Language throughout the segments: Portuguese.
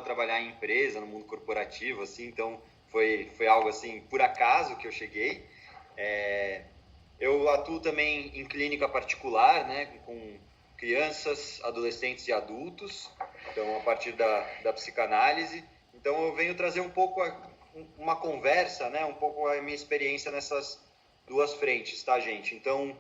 trabalhar em empresa, no mundo corporativo, assim, então foi algo assim, por acaso que eu cheguei. Eu atuo também em clínica particular, né, com crianças, adolescentes e adultos, então a partir da psicanálise. Então eu venho trazer um pouco uma conversa, né, um pouco a minha experiência nessas duas frentes, tá, gente? Então,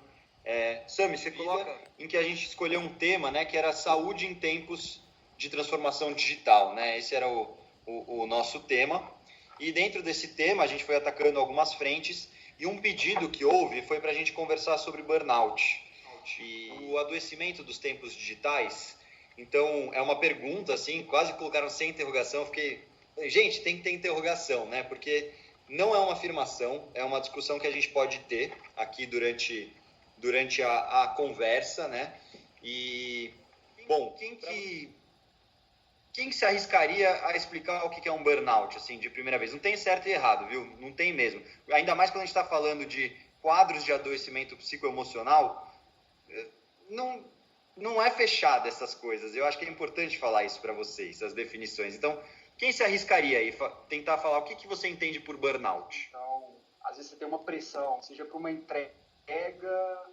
Sami, você coloca em que a gente escolheu um tema, né, que era saúde em tempos de transformação digital, né? Esse era o nosso tema. E dentro desse tema a gente foi atacando algumas frentes e um pedido que houve foi para a gente conversar sobre burnout e o adoecimento dos tempos digitais. Então, é uma pergunta, assim, quase colocaram sem interrogação. Eu fiquei, gente, tem que ter interrogação, né? Porque não é uma afirmação, é uma discussão que a gente pode ter aqui durante a conversa, né? E, bom, quem que se arriscaria a explicar o que é um burnout, assim, de primeira vez? Não tem certo e errado, viu? Não tem mesmo. Ainda mais quando a gente está falando de quadros de adoecimento psicoemocional, não é fechado essas coisas. Eu acho que é importante falar isso para vocês, as definições. Então, quem se arriscaria aí tentar falar o que você entende por burnout? Então, às vezes você tem uma pressão, seja para uma entrega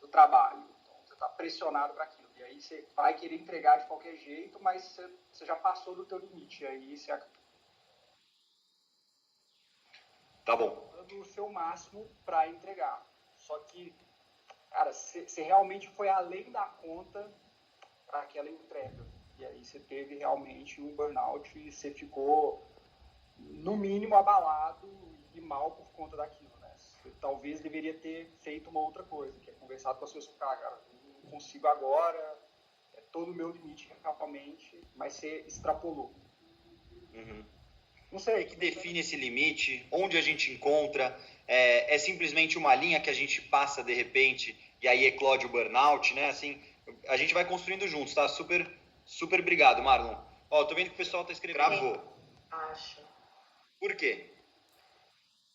do trabalho. Então, você está pressionado para aquilo. E aí você vai querer entregar de qualquer jeito, mas você já passou do teu limite. E aí você tá bom. Dando o seu máximo para entregar. Só que, cara, você realmente foi além da conta para aquela entrega. E aí você teve realmente um burnout e você ficou, no mínimo, abalado e mal por conta daquilo, né? Você talvez deveria ter feito uma outra coisa, que é conversado com as pessoas, cara, não consigo agora, é todo o meu limite realmente, mas você extrapolou. Uhum. Não sei. O que define esse limite? Onde a gente encontra? É simplesmente uma linha que a gente passa de repente e aí eclode o burnout, né? Assim, a gente vai construindo juntos, tá? Super, super obrigado, Marlon. Ó, tô vendo que o pessoal tá escrevendo. Travou. Acho. Por quê?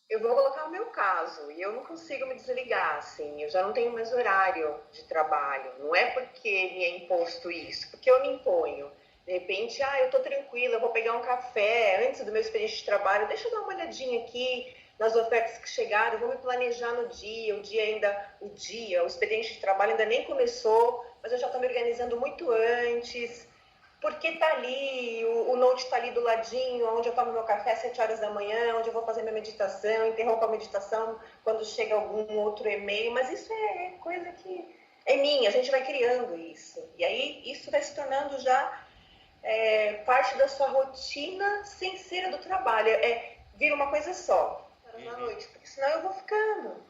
Eu vou colocar o meu caso e eu não consigo me desligar, assim. Eu já não tenho mais horário de trabalho. Não é porque me é imposto isso, porque eu me imponho. De repente, eu tô tranquila, eu vou pegar um café antes do meu expediente de trabalho, deixa eu dar uma olhadinha aqui nas ofertas que chegaram, eu vou me planejar no dia, o expediente de trabalho ainda nem começou, mas eu já tô me organizando muito antes, porque tá ali, o note tá ali do ladinho, onde eu tomo meu café às 7 horas da manhã, onde eu vou fazer minha meditação, interrompo a meditação quando chega algum outro e-mail, mas isso é coisa que é minha, a gente vai criando isso, e aí isso vai se tornando já parte da sua rotina sem ser a do trabalho. Vira uma coisa só, horas da noite, porque senão eu vou ficando.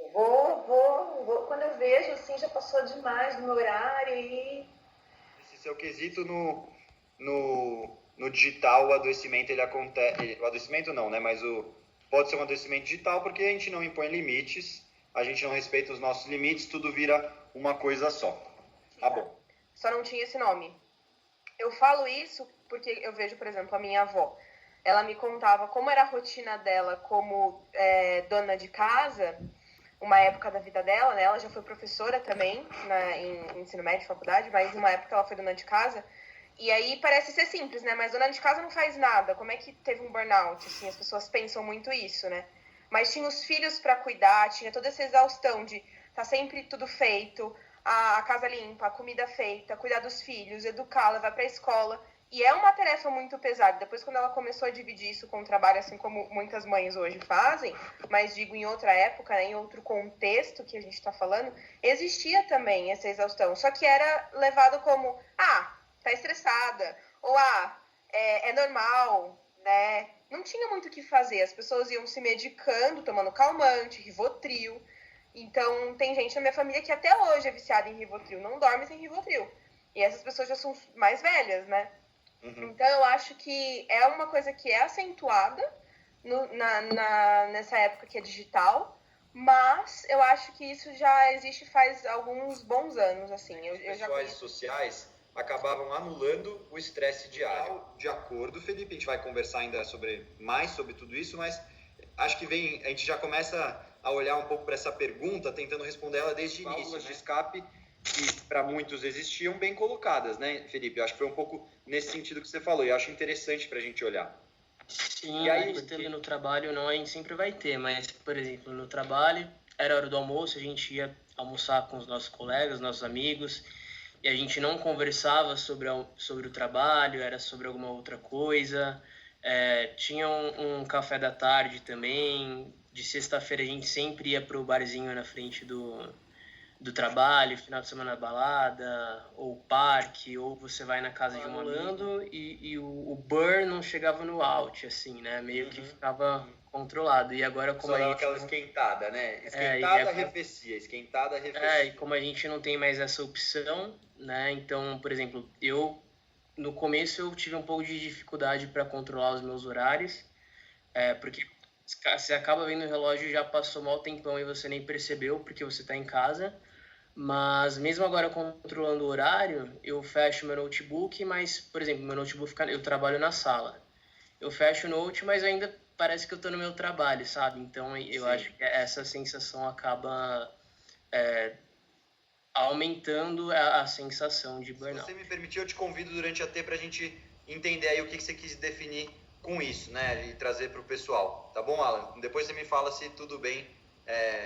Eu vou, quando eu vejo, assim, já passou demais do meu horário e... Esse seu quesito no digital, o adoecimento, ele acontece... O adoecimento não, né? Mas pode ser um adoecimento digital porque a gente não impõe limites, a gente não respeita os nossos limites, tudo vira uma coisa só. Tá bom. Só não tinha esse nome. Eu falo isso porque eu vejo, por exemplo, a minha avó. Ela me contava como era a rotina dela como dona de casa, uma época da vida dela, né? Ela já foi professora também em ensino médio, faculdade, mas uma época ela foi dona de casa. E aí parece ser simples, né? Mas dona de casa não faz nada. Como é que teve um burnout? Assim, as pessoas pensam muito isso, né? Mas tinha os filhos para cuidar, tinha toda essa exaustão de tá sempre tudo feito, a casa limpa, a comida feita, cuidar dos filhos, educar, levar para a escola. E é uma tarefa muito pesada. Depois, quando ela começou a dividir isso com o trabalho, assim como muitas mães hoje fazem, mas digo em outra época, né, em outro contexto que a gente está falando, existia também essa exaustão. Só que era levado como, tá estressada, ou é normal, né? Não tinha muito o que fazer. As pessoas iam se medicando, tomando calmante, Rivotril. Então, tem gente na minha família que até hoje é viciada em Rivotril, não dorme sem Rivotril. E essas pessoas já são mais velhas, né? Uhum. Então, eu acho que é uma coisa que é acentuada nessa época que é digital, mas eu acho que isso já existe faz alguns bons anos, assim. Os pessoais sociais acabavam anulando o estresse diário. De acordo, Felipe, a gente vai conversar ainda mais sobre tudo isso, mas acho que a gente já começa a olhar um pouco para essa pergunta, tentando responder ela desde o início. Válvulas de escape que para muitos existiam bem colocadas, né, Felipe? Eu acho que foi um pouco nesse sentido que você falou, e eu acho interessante para a gente olhar. Sim, E aí, porque no trabalho não, a gente sempre vai ter, mas, por exemplo, no trabalho, era hora do almoço, a gente ia almoçar com os nossos colegas, nossos amigos, e a gente não conversava sobre o trabalho, era sobre alguma outra coisa. Tinha um café da tarde também. De sexta-feira a gente sempre ia pro barzinho na frente do trabalho, final de semana balada, ou parque, ou você vai na casa de um amigo, e o burn não chegava no out, assim, né? Meio que ficava controlado. E agora, como só a dava gente aquela não... esquentada, né? Esquentada, arrefecia, esquentada, arrefecia. e como a gente não tem mais essa opção, né? Então, por exemplo, no começo eu tive um pouco de dificuldade para controlar os meus horários, porque você acaba vendo o relógio e já passou mal tempão e você nem percebeu porque você está em casa. Mas mesmo agora controlando o horário, eu fecho meu notebook, mas, por exemplo, meu notebook eu trabalho na sala. Eu fecho o note, mas ainda parece que eu estou no meu trabalho, sabe? Então eu acho que essa sensação acaba aumentando a sensação de burnout. Se você me permitir, eu te convido durante a T para a gente entender aí o que você quis definir com isso, né? E trazer para o pessoal. Tá bom, Alan? Depois você me fala se tudo bem.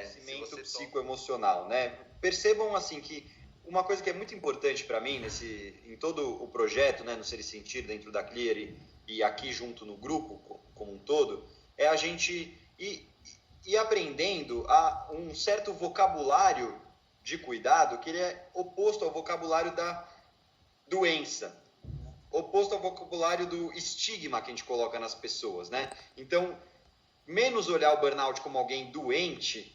Cimento psicoemocional, né? Percebam assim que uma coisa que é muito importante para mim em todo o projeto, né, no Ser e Sentir dentro da Clear e aqui junto no grupo como um todo, é a gente ir aprendendo a um certo vocabulário de cuidado que ele é oposto ao vocabulário da doença, oposto ao vocabulário do estigma que a gente coloca nas pessoas, né? Então, menos olhar o burnout como alguém doente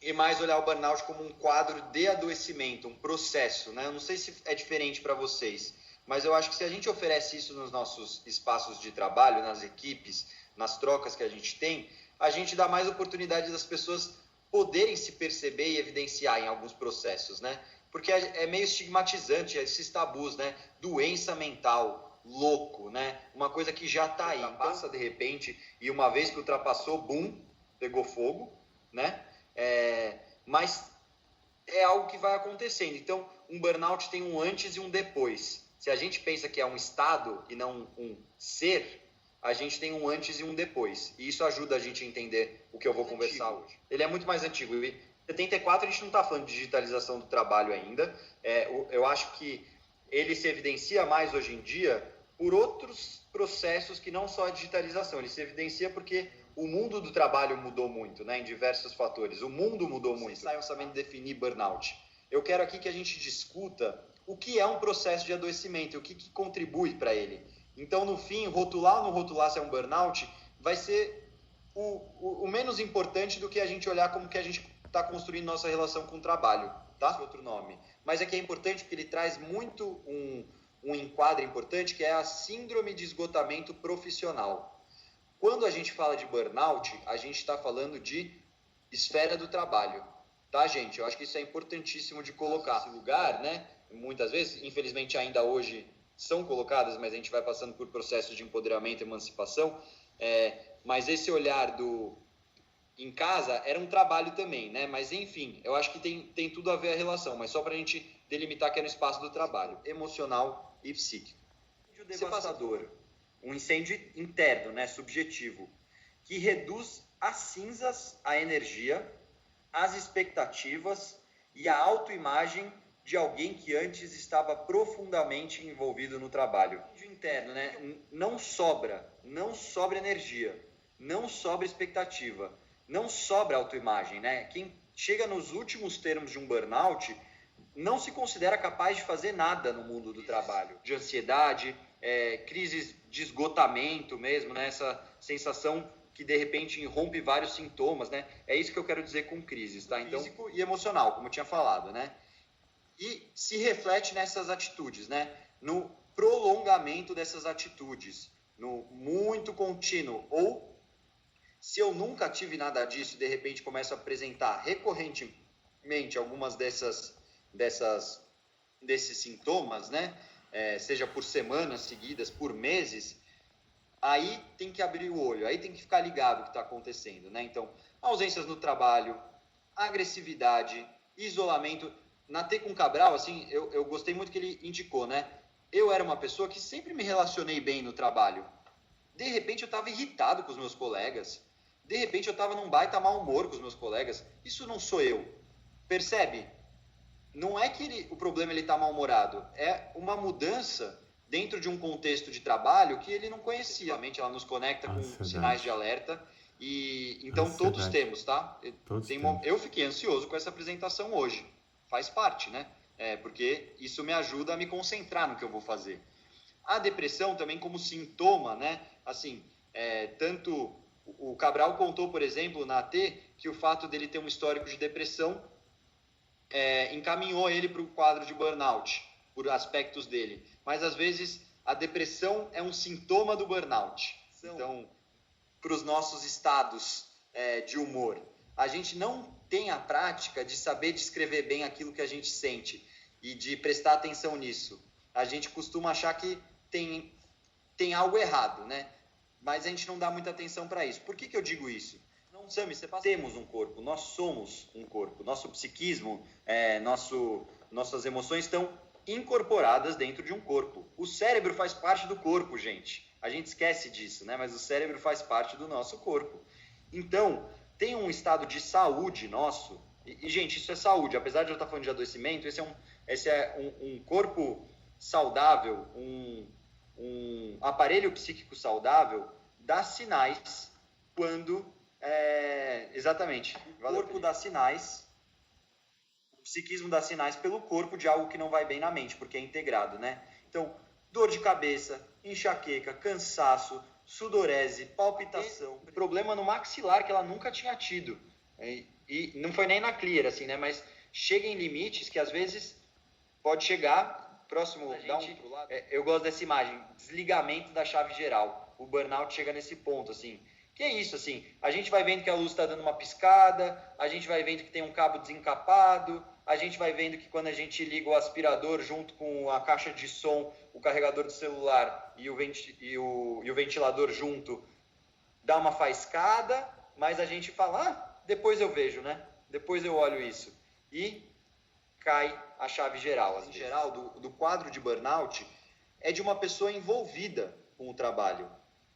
e mais olhar o burnout como um quadro de adoecimento, um processo, né? Eu não sei se é diferente para vocês, mas eu acho que se a gente oferece isso nos nossos espaços de trabalho, nas equipes, nas trocas que a gente dá mais oportunidade das pessoas poderem se perceber e evidenciar em alguns processos, né? Porque é meio estigmatizante esses tabus, né? Doença mental, louco, né? Uma coisa que já está aí, passa de repente, e uma vez que ultrapassou, bum, pegou fogo, né? Mas é algo que vai acontecendo. Então, um burnout tem um antes e um depois. Se a gente pensa que é um estado e não um ser, a gente tem um antes e um depois. E isso ajuda a gente a entender o que eu vou conversar hoje. Ele é muito mais antigo. Em 74 a gente não está falando de digitalização do trabalho ainda. Eu acho que ele se evidencia mais hoje em dia por outros processos que não só a digitalização. Ele se evidencia porque o mundo do trabalho mudou muito, né, em diversos fatores. O mundo mudou muito. Vocês saiam sabendo definir burnout. Eu quero aqui que a gente discuta o que é um processo de adoecimento, o que contribui para ele. Então, no fim, rotular ou não rotular se é um burnout vai ser o menos importante do que a gente olhar como que a gente está construindo nossa relação com o trabalho, tá? Esse outro nome. Mas é que é importante porque ele traz muito um enquadro importante, que é a síndrome de esgotamento profissional. Quando a gente fala de burnout, a gente está falando de esfera do trabalho, tá, gente? Eu acho que isso é importantíssimo de colocar. Esse lugar, né? Muitas vezes, infelizmente ainda hoje são colocadas, mas a gente vai passando por processos de empoderamento e emancipação, mas esse olhar em casa era um trabalho também, né? Mas enfim, eu acho que tem tudo a ver a relação, mas só para a gente delimitar que é no espaço do trabalho, emocional e psíquico. O devastador, um incêndio interno, né, subjetivo, que reduz às cinzas a energia, as expectativas e a autoimagem de alguém que antes estava profundamente envolvido no trabalho. O interno, né, não sobra energia, não sobra expectativa, não sobra autoimagem, né? Quem chega nos últimos termos de um burnout não se considera capaz de fazer nada no mundo do trabalho, de ansiedade, crises de esgotamento mesmo, né? Essa sensação que de repente rompe vários sintomas, né? É isso que eu quero dizer com crises, tá? Então, físico e emocional, como eu tinha falado, né? E se reflete nessas atitudes, né? No prolongamento dessas atitudes, no muito contínuo. Ou, se eu nunca tive nada disso, de repente começo a apresentar recorrentemente algumas desses sintomas, né? Seja por semanas seguidas, por meses, aí tem que abrir o olho, aí tem que ficar ligado o que está acontecendo, né? Então, ausências no trabalho, agressividade, isolamento. na T com Cabral, assim, eu gostei muito que ele indicou, né? Eu era uma pessoa que sempre me relacionei bem no trabalho. De repente eu estava irritado com os meus colegas. De repente eu estava num baita mau humor com os meus colegas. Isso não sou eu. Percebe? Não é que o problema ele está mal-humorado. É uma mudança dentro de um contexto de trabalho que ele não conhecia. Ela nos conecta com sinais de alerta. E então todos temos, tá? Eu fiquei ansioso com essa apresentação hoje. Faz parte, né? Porque isso me ajuda a me concentrar no que eu vou fazer. A depressão também como sintoma, né? Assim, tanto o Cabral contou, por exemplo, na AT, que o fato dele ter um histórico de depressão encaminhou ele para o quadro de burnout, por aspectos dele. Mas, às vezes, a depressão é um sintoma do burnout. Então, para os nossos estados de humor, a gente não tem a prática de saber descrever bem aquilo que a gente sente e de prestar atenção nisso. A gente costuma achar que tem algo errado, né? Mas a gente não dá muita atenção para isso. Por que eu digo isso? Sami, temos um corpo, nós somos um corpo. Nosso psiquismo, nossas emoções estão incorporadas dentro de um corpo. O cérebro faz parte do corpo, gente. A gente esquece disso, né? Mas o cérebro faz parte do nosso corpo. Então, tem um estado de saúde nosso. E gente, isso é saúde. Apesar de eu estar falando de adoecimento, esse é um corpo saudável, um aparelho psíquico saudável, dá sinais quando... exatamente. O corpo dá sinais, o psiquismo dá sinais pelo corpo de algo que não vai bem na mente, porque é integrado, né? Então, dor de cabeça, enxaqueca, cansaço, sudorese, palpitação, problema no maxilar que ela nunca tinha tido. E não foi nem na clear, assim, né? Mas chega em limites que às vezes pode chegar próximo, eu gosto dessa imagem, desligamento da chave geral. O burnout chega nesse ponto, assim. Que é isso, assim, a gente vai vendo que a luz está dando uma piscada, a gente vai vendo que tem um cabo desencapado, a gente vai vendo que quando a gente liga o aspirador junto com a caixa de som, o carregador do celular e o ventilador junto, dá uma faiscada, mas a gente fala, depois eu vejo, né? Depois eu olho isso. E cai a chave geral. Em geral, do quadro de burnout, é de uma pessoa envolvida com o trabalho.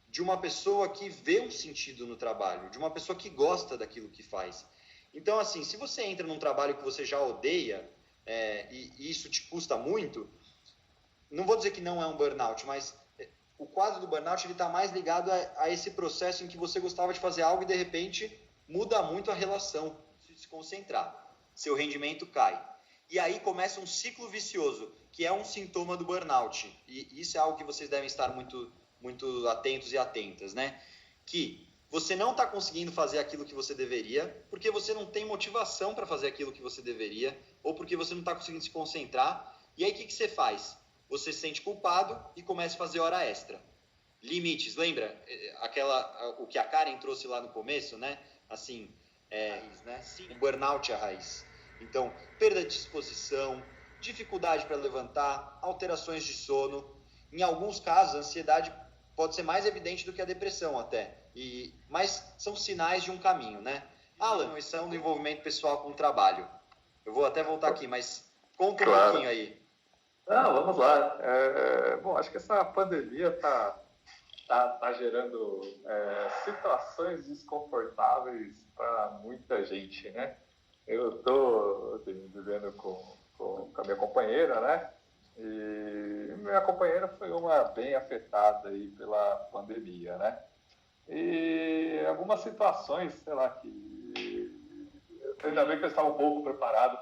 De uma pessoa que vê um sentido no trabalho, de uma pessoa que gosta daquilo que faz. Então, assim, se você entra num trabalho que você já odeia, e isso te custa muito, não vou dizer que não é um burnout, mas o quadro do burnout está mais ligado a esse processo em que você gostava de fazer algo e, de repente, muda muito a relação, se concentrar. Seu rendimento cai. E aí começa um ciclo vicioso, que é um sintoma do burnout. E isso é algo que vocês devem estar muito atentos e atentas, né? Que você não está conseguindo fazer aquilo que você deveria, porque você não tem motivação para fazer aquilo que você deveria, ou porque você não está conseguindo se concentrar. E aí, o que você faz? Você se sente culpado e começa a fazer hora extra. Limites, lembra? O que a Karen trouxe lá no começo, né? Assim, raiz, né? O burnout é a raiz. Então, perda de disposição, dificuldade para levantar, alterações de sono. Em alguns casos, a ansiedade pode ser mais evidente do que a depressão até. Mas são sinais de um caminho, né? Alan, isso é um envolvimento pessoal com o trabalho. Eu vou até voltar aqui, mas conta um pouquinho aí. Não, vamos lá. Bom, acho que essa pandemia tá gerando situações desconfortáveis para muita gente, né? Eu estou vivendo com a minha companheira, né? E minha companheira foi uma bem afetada aí pela pandemia, né? E algumas situações, sei lá, que ainda bem que eu estava um pouco preparado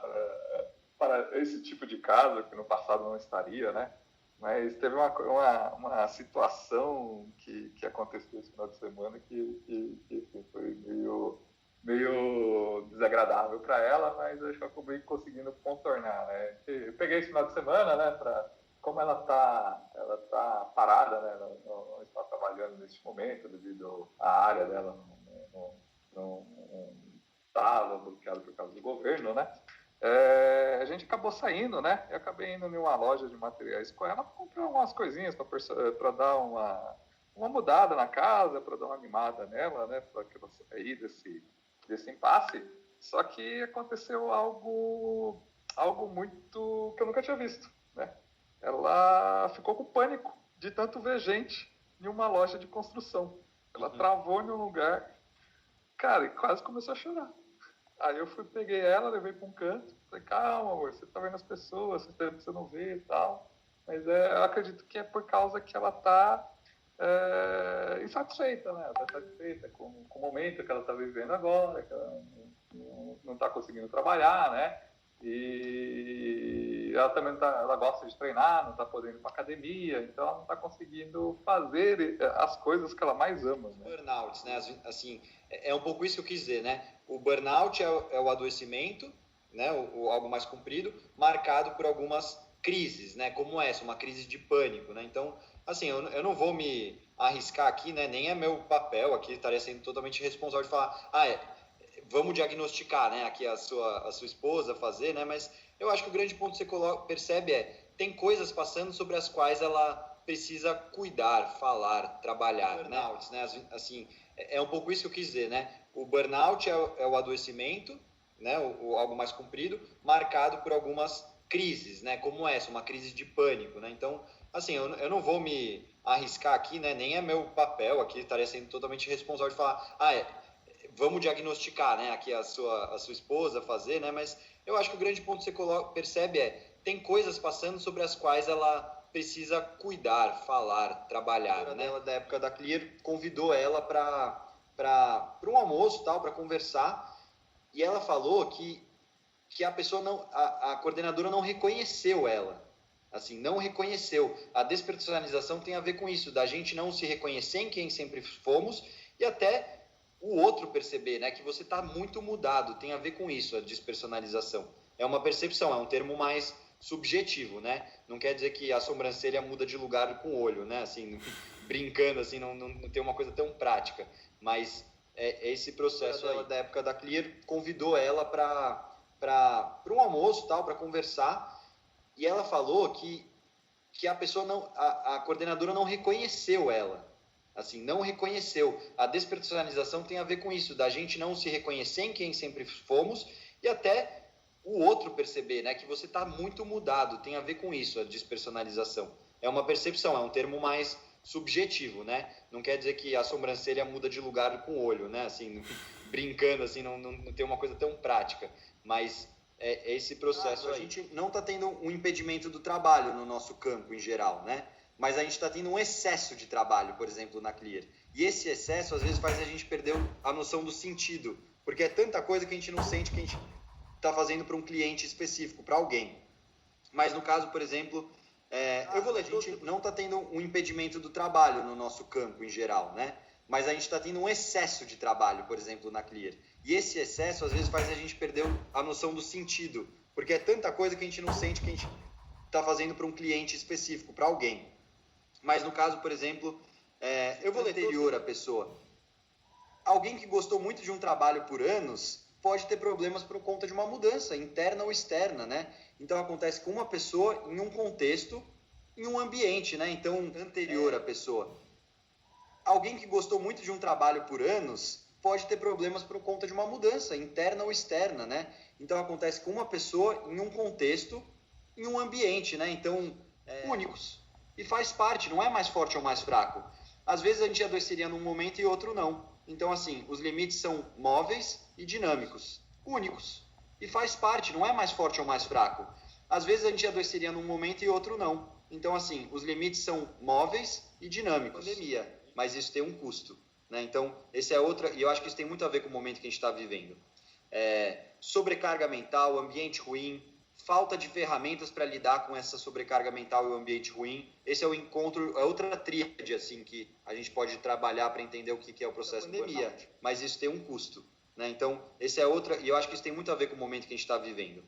para esse tipo de caso, que no passado não estaria, né? Mas teve uma situação que aconteceu esse final de semana que assim, foi meio desagradável para ela, mas eu acho que eu acabei conseguindo contornar, né? Eu peguei esse final de semana, né, como ela tá parada, né, não está trabalhando nesse momento devido à área dela não estava bloqueada por causa do governo, né? A gente acabou saindo, né? Eu acabei indo em uma loja de materiais com ela para comprar umas coisinhas para dar uma mudada na casa, para dar uma animada nela, né? Para que ela sair desse impasse. Só que aconteceu algo algo muito que eu nunca tinha visto, né? Ela ficou com pânico de tanto ver gente em uma loja de construção. Ela travou em um lugar, cara, e quase começou a chorar. Aí eu peguei ela, levei para um canto, falei, calma, amor, você tá vendo as pessoas, você não vê e tal. Mas eu acredito que é por causa que ela tá insatisfeita, né? Ela tá insatisfeita com o momento que ela tá vivendo agora, que ela não tá conseguindo trabalhar, né? E ela também ela gosta de treinar, não está podendo ir para academia, então ela não está conseguindo fazer as coisas que ela mais ama. Né? Burnout, né? Assim, é um pouco isso que eu quis dizer, né? O burnout é o adoecimento, né? Algo mais comprido, marcado por algumas crises, né? Como essa, uma crise de pânico, né? Então, assim, eu não vou me arriscar aqui, né? Nem é meu papel aqui, estaria sendo totalmente responsável de falar, vamos diagnosticar, né, aqui a sua esposa, fazer, né, mas eu acho que o grande ponto que você percebe tem coisas passando sobre as quais ela precisa cuidar, falar, trabalhar, burnout, né, assim, é um pouco isso que eu quis dizer, né, o burnout é o adoecimento, né, algo mais comprido, marcado por algumas crises, né, como essa, uma crise de pânico, né, então, assim, eu não vou me arriscar aqui, né, nem é meu papel aqui, estaria sendo totalmente responsável de falar, vamos diagnosticar, né, aqui a sua esposa, fazer, né, mas eu acho que o grande ponto que você percebe tem coisas passando sobre as quais ela precisa cuidar, falar, trabalhar, né? Ela, da época da Clear, convidou ela para um almoço, tal, para conversar, e ela falou que a pessoa não, a coordenadora não reconheceu ela, assim, não reconheceu. A despersonalização tem a ver com isso, da gente não se reconhecer em quem sempre fomos e até o outro perceber, né, que você está muito mudado, tem a ver com isso, a despersonalização. É uma percepção, é um termo mais subjetivo, né? Não quer dizer que a sobrancelha muda de lugar com o olho, né? Assim, brincando, assim, não tem uma coisa tão prática. Mas é esse processo aí. Da época da Clear, convidou ela para um almoço, tal, para conversar, e ela falou que a pessoa não, a coordenadora não reconheceu ela. Assim, não reconheceu. A despersonalização tem a ver com isso, da gente não se reconhecer em quem sempre fomos e até o outro perceber, né, que você está muito mudado, tem a ver com isso, a despersonalização. É uma percepção, é um termo mais subjetivo, né? Não quer dizer que a sobrancelha muda de lugar com o olho, né? Assim, brincando, assim, não tem uma coisa tão prática, mas é esse processo aí. A gente não está tendo um impedimento do trabalho no nosso campo em geral, né? Mas a gente está tendo um excesso de trabalho, por exemplo, na Clear. E esse excesso, às vezes, faz a gente perder a noção do sentido, porque é tanta coisa que a gente não sente que a gente está fazendo para um cliente específico, para alguém. Mas no caso, por exemplo, eu vou ler, a gente não está tendo um impedimento do trabalho no nosso campo em geral, né? Mas a gente está tendo um excesso de trabalho, por exemplo, na Clear. E esse excesso, às vezes, faz a gente perder a noção do sentido, porque é tanta coisa que a gente não sente que a gente está fazendo para um cliente específico, para alguém. Mas no caso, por exemplo, eu vou ler anterior a pessoa. Alguém que gostou muito de um trabalho por anos pode ter problemas por conta de uma mudança, interna ou externa, né? Então acontece com uma pessoa em um contexto, em um ambiente, né? Então, anterior a pessoa. Alguém que gostou muito de um trabalho por anos pode ter problemas por conta de uma mudança, interna ou externa, né? Então acontece com uma pessoa em um contexto, em um ambiente, né? Então, únicos. E faz parte, não é mais forte ou mais fraco. Às vezes a gente adoeceria num momento e outro não. Então, assim, os limites são móveis e dinâmicos, únicos. E faz parte, não é mais forte ou mais fraco. Às vezes a gente adoeceria num momento e outro não. Então, assim, os limites são móveis e dinâmicos. Pandemia, mas isso tem um custo, né? Então, esse é outra, e eu acho que isso tem muito a ver com o momento que a gente está vivendo. Sobrecarga mental, ambiente ruim, falta de ferramentas para lidar com essa sobrecarga mental e o ambiente ruim. Esse é o encontro, é outra tríade assim que a gente pode trabalhar para entender o que é o processo da pandemia, mas isso tem um custo, né? Então, esse é outra, e eu acho que isso tem muito a ver com o momento que a gente está vivendo.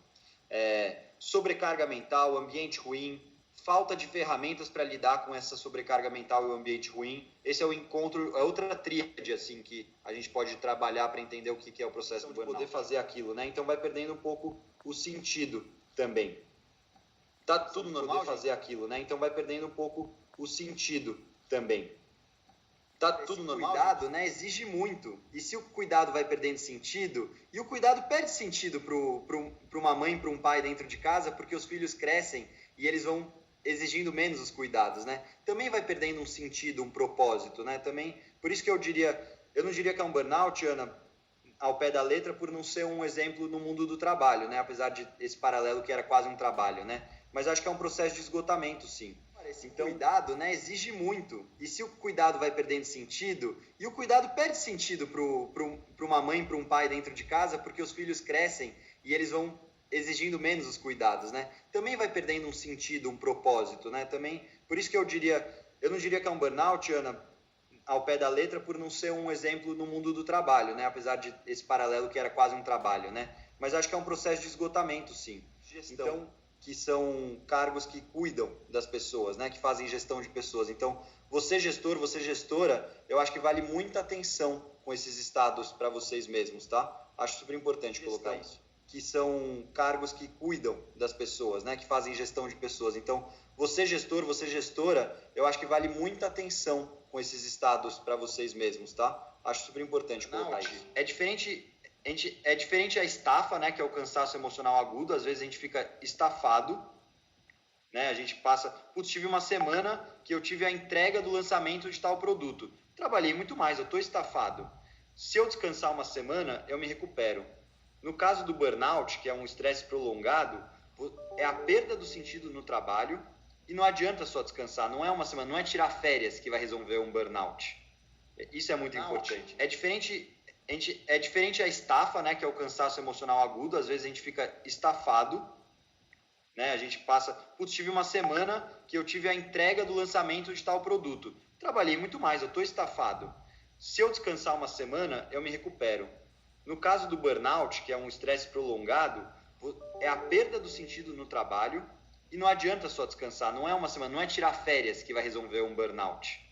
Sobrecarga mental, ambiente ruim, falta de ferramentas para lidar com essa sobrecarga mental e o ambiente ruim. Esse é o encontro, é outra tríade assim que a gente pode trabalhar para entender o que é o processo do burnout. Poder fazer aquilo, né? Então vai perdendo um pouco o sentido também. Tá tudo normal fazer aquilo, né? Então vai perdendo um pouco o sentido também. Tá tá tudo normal. O cuidado, né, exige muito. E se o cuidado vai perdendo sentido, e o cuidado perde sentido para uma mãe, para um pai dentro de casa, porque os filhos crescem e eles vão exigindo menos os cuidados, né? Também vai perdendo um sentido, um propósito, né? Também, por isso que eu não diria que é um burnout, Ana, ao pé da letra, por não ser um exemplo no mundo do trabalho, né? Apesar de esse paralelo que era quase um trabalho, né? Mas acho que é um processo de esgotamento, sim. Então, cuidado, né, exige muito. E se o cuidado vai perdendo sentido, e o cuidado perde sentido para uma mãe, para um pai dentro de casa, porque os filhos crescem e eles vão exigindo menos os cuidados, né? Também vai perdendo um sentido, um propósito, né? Também, por isso que eu não diria que é um burnout, Ana, ao pé da letra, por não ser um exemplo no mundo do trabalho, né? Apesar de esse paralelo que era quase um trabalho, né? Mas acho que é um processo de esgotamento, sim. Então, que são cargos que cuidam das pessoas, né? Que fazem gestão de pessoas. Então, você gestor, você gestora, eu acho que vale muita atenção com esses estados para vocês mesmos, tá? Acho super importante colocar isso. Que são cargos que cuidam das pessoas, né? Que fazem gestão de pessoas. Então, você gestor, você gestora, eu acho que vale muita atenção com esses estados para vocês mesmos, tá? Acho super importante colocar isso. É diferente a estafa, né? Que é o cansaço emocional agudo. Às vezes a gente fica estafado, né? A gente passa... Putz, tive uma semana que eu tive a entrega do lançamento de tal produto. Trabalhei muito mais, eu estou estafado. Se eu descansar uma semana, eu me recupero. No caso do burnout, que é um estresse prolongado, é a perda do sentido no trabalho e não adianta só descansar. Não é uma semana, não é tirar férias que vai resolver um burnout. Isso é muito importante. É diferente a estafa, né, que é o cansaço emocional agudo. Às vezes a gente fica estafado, né? A gente passa... Putz, tive uma semana que eu tive a entrega do lançamento de tal produto. Trabalhei muito mais, eu estou estafado. Se eu descansar uma semana, eu me recupero. No caso do burnout, que é um estresse prolongado, é a perda do sentido no trabalho e não adianta só descansar. Não é uma semana, não é tirar férias que vai resolver um burnout.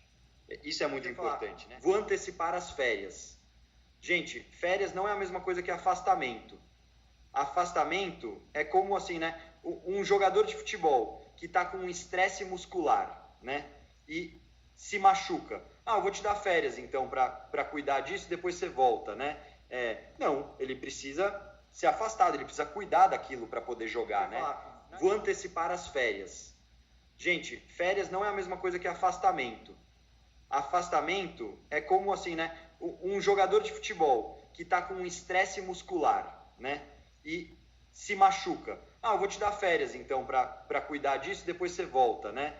Isso é muito importante, né? Vou antecipar as férias. Gente, férias não é a mesma coisa que afastamento. Afastamento é como assim, né? Um jogador de futebol que está com um estresse muscular, né? E se machuca. Ah, eu vou te dar férias então para cuidar disso e depois você volta, né? Não, ele precisa ser afastado, ele precisa cuidar daquilo para poder jogar, né? Vou antecipar as férias. Gente, férias não é a mesma coisa que afastamento. Afastamento é como assim, né? Um jogador de futebol que está com um estresse muscular, né? E se machuca. Ah, eu vou te dar férias então para cuidar disso e depois você volta, né?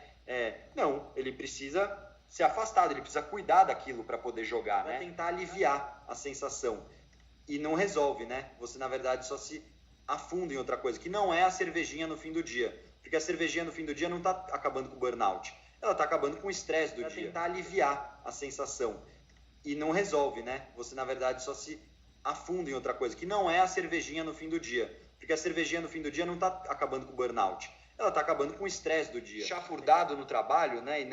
Não, ele precisa ser afastado, ele precisa cuidar daquilo para poder jogar, né? Tentar aliviar a sensação. E não resolve, né? Você, na verdade, só se afunda em outra coisa, que não é a cervejinha no fim do dia. Porque a cervejinha no fim do dia não está acabando com o burnout. Ela está acabando com o estresse do dia. Tentar aliviar a sensação. E não resolve, né? Você, na verdade, só se afunda em outra coisa, que não é a cervejinha no fim do dia. Porque a cervejinha no fim do dia não está acabando com o burnout. Ela está acabando com o estresse do dia. Chafurdado no trabalho, né? E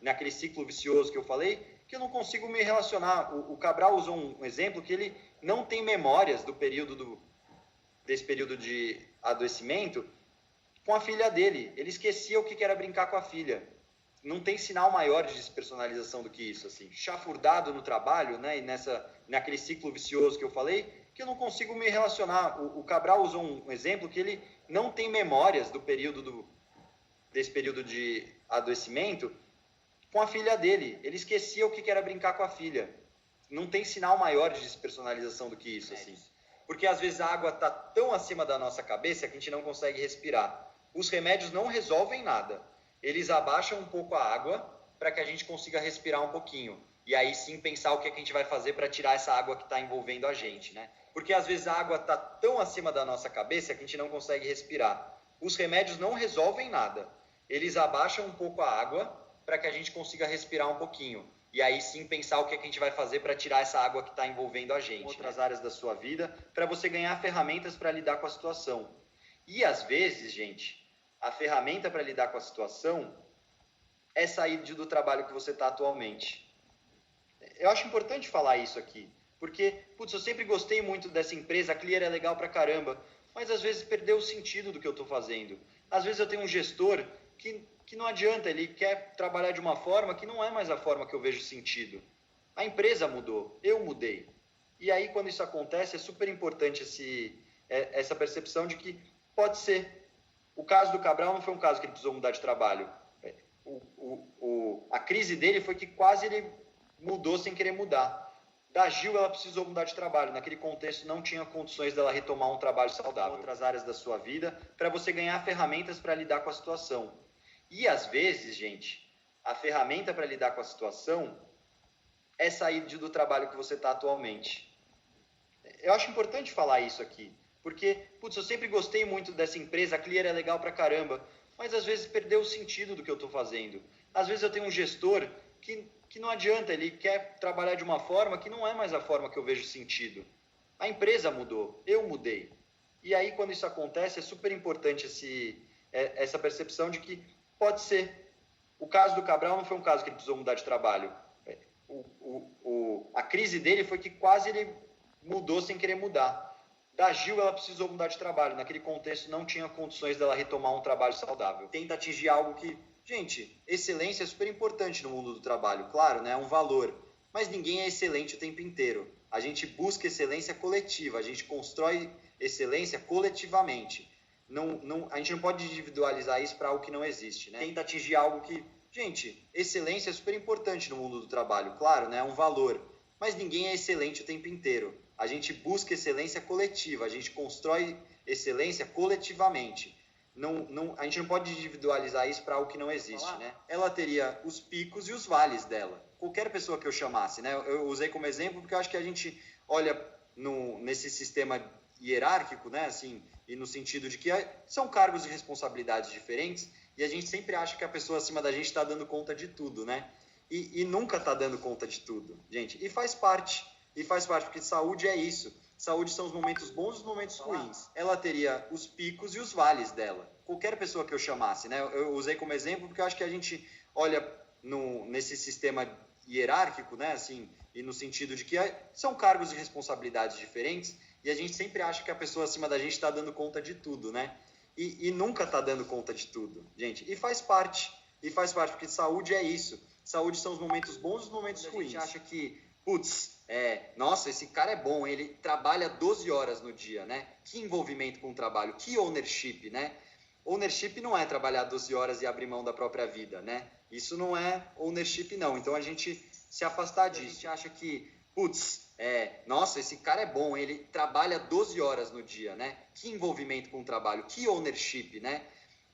naquele ciclo vicioso que eu falei, que eu não consigo me relacionar. O Cabral usou um exemplo que ele não tem memórias desse período de adoecimento com a filha dele. Ele esquecia o que era brincar com a filha. Não tem sinal maior de despersonalização do que isso, assim. Chafurdado no trabalho, né? E naquele ciclo vicioso que eu falei, que eu não consigo me relacionar. O Cabral usou um exemplo que ele não tem memórias desse período de adoecimento com a filha dele. Ele esquecia o que era brincar com a filha. Não tem sinal maior de despersonalização do que isso, assim. Porque às vezes a água está tão acima da nossa cabeça que a gente não consegue respirar. Os remédios não resolvem nada. Eles abaixam um pouco a água para que a gente consiga respirar um pouquinho. E aí sim pensar o que a gente vai fazer para tirar essa água que está envolvendo a gente, né? Porque às vezes a água está tão acima da nossa cabeça que a gente não consegue respirar. Os remédios não resolvem nada. Eles abaixam um pouco a água para que a gente consiga respirar um pouquinho. E aí sim pensar o que a gente vai fazer para tirar essa água que está envolvendo a gente. Outras áreas da sua vida, para você ganhar ferramentas para lidar com a situação. E às vezes, gente, a ferramenta para lidar com a situação é sair do trabalho que você está atualmente. Eu acho importante falar isso aqui, porque, putz, eu sempre gostei muito dessa empresa, a Clear é legal pra caramba, mas às vezes perdeu o sentido do que eu estou fazendo. Às vezes eu tenho um gestor que que não adianta, ele quer trabalhar de uma forma que não é mais a forma que eu vejo sentido. A empresa mudou, eu mudei. E aí, quando isso acontece, é super importante essa percepção de que pode ser. O caso do Cabral não foi um caso que ele precisou mudar de trabalho. A crise dele foi que quase ele mudou sem querer mudar. Da Gil, ela precisou mudar de trabalho. Naquele contexto, não tinha condições dela retomar um trabalho saudável. Outras áreas da sua vida, para você ganhar ferramentas para lidar com a situação. E, às vezes, gente, a ferramenta para lidar com a situação é sair do trabalho que você está atualmente. Eu acho importante falar isso aqui, porque, putz, eu sempre gostei muito dessa empresa, a Clear é legal pra caramba, mas às vezes perdeu o sentido do que eu estou fazendo. Às vezes eu tenho um gestor que não adianta, ele quer trabalhar de uma forma que não é mais a forma que eu vejo sentido. A empresa mudou, eu mudei. E aí, quando isso acontece, é super importante essa percepção de que pode ser. O caso do Cabral não foi um caso que ele precisou mudar de trabalho. A crise dele foi que quase ele mudou sem querer mudar. Da Gil, ela precisou mudar de trabalho. Naquele contexto, não tinha condições dela retomar um trabalho saudável. Tenta atingir algo que... Gente, excelência é super importante no mundo do trabalho, claro, né? É um valor. Mas ninguém é excelente o tempo inteiro. A gente busca excelência coletiva, a gente constrói excelência coletivamente. A gente não pode individualizar isso para algo que não existe, né? Tenta atingir algo que... Gente, excelência é super importante no mundo do trabalho, claro, né? É um valor. Mas ninguém é excelente o tempo inteiro. A gente busca excelência coletiva, a gente constrói excelência coletivamente. A gente não pode individualizar isso para algo que não existe, né? Ela teria os picos e os vales dela. Qualquer pessoa que eu chamasse, né? Eu usei como exemplo porque eu acho que a gente olha nesse sistema hierárquico, né? Assim, e no sentido de que são cargos e responsabilidades diferentes e a gente sempre acha que a pessoa acima da gente está dando conta de tudo, né? E nunca está dando conta de tudo, gente. E faz parte, porque saúde é isso. Saúde são os momentos bons e os momentos ruins. Ela teria os picos e os vales dela. Qualquer pessoa que eu chamasse, né? Eu usei como exemplo porque eu acho que a gente olha nesse sistema hierárquico, né? Assim, e no sentido de que são cargos e responsabilidades diferentes e a gente sempre acha que a pessoa acima da gente está dando conta de tudo, né? E nunca está dando conta de tudo, gente. E faz parte, porque saúde é isso. Saúde são os momentos bons e os momentos ruins. A gente acha que, putz, nossa, esse cara é bom, ele trabalha 12 horas no dia, né? Que envolvimento com o trabalho, que ownership, né? Ownership não é trabalhar 12 horas e abrir mão da própria vida, né? Isso não é ownership, não. Então a gente se afastar disso. A gente acha que, putz, nossa, esse cara é bom, ele trabalha 12 horas no dia, né? Que envolvimento com o trabalho, que ownership, né?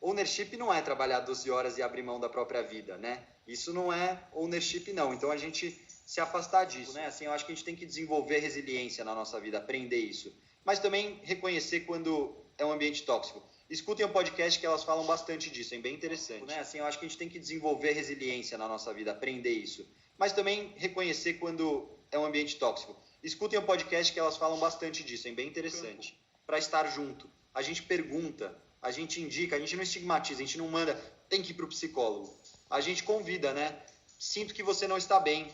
Ownership não é trabalhar 12 horas e abrir mão da própria vida, né? Isso não é ownership, não. Então a gente se afastar disso, né? Assim, eu acho que a gente tem que desenvolver resiliência na nossa vida, aprender isso. Mas também reconhecer quando é um ambiente tóxico. Escutem o podcast que elas falam bastante disso, é bem interessante, né? Assim, eu acho que a gente tem que desenvolver resiliência na nossa vida, aprender isso. Mas também reconhecer quando é um ambiente tóxico. Escutem o podcast que elas falam bastante disso, é bem interessante. Para estar junto. A gente pergunta, a gente indica, a gente não estigmatiza, a gente não manda, tem que ir para o psicólogo. A gente convida, né? Sinto que você não está bem.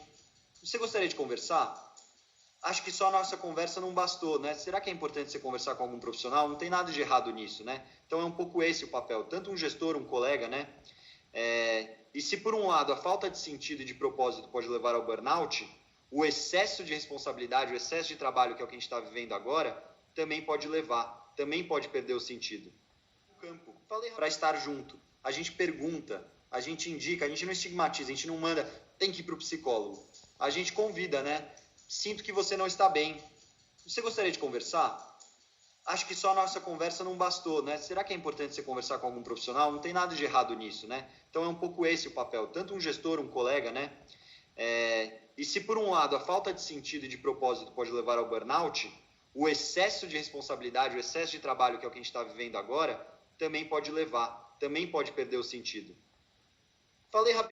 Você gostaria de conversar? Acho que só a nossa conversa não bastou, né? Será que é importante você conversar com algum profissional? Não tem nada de errado nisso, né? Então é um pouco esse o papel. Tanto um gestor, um colega, né? E se por um lado a falta de sentido e de propósito pode levar ao burnout, o excesso de responsabilidade, o excesso de trabalho, que é o que a gente está vivendo agora, também pode levar, também pode perder o sentido. Campo, para estar junto. A gente pergunta, a gente indica, a gente não estigmatiza, a gente não manda, tem que ir para o psicólogo. A gente convida, né? Sinto que você não está bem. Você gostaria de conversar? Acho que só a nossa conversa não bastou, né? Será que é importante você conversar com algum profissional? Não tem nada de errado nisso, né? Então é um pouco esse o papel. Tanto um gestor, um colega, né? E se por um lado a falta de sentido e de propósito pode levar ao burnout, o excesso de responsabilidade, o excesso de trabalho, que é o que a gente está vivendo agora, também pode levar, também pode perder o sentido. Falei rapidinho.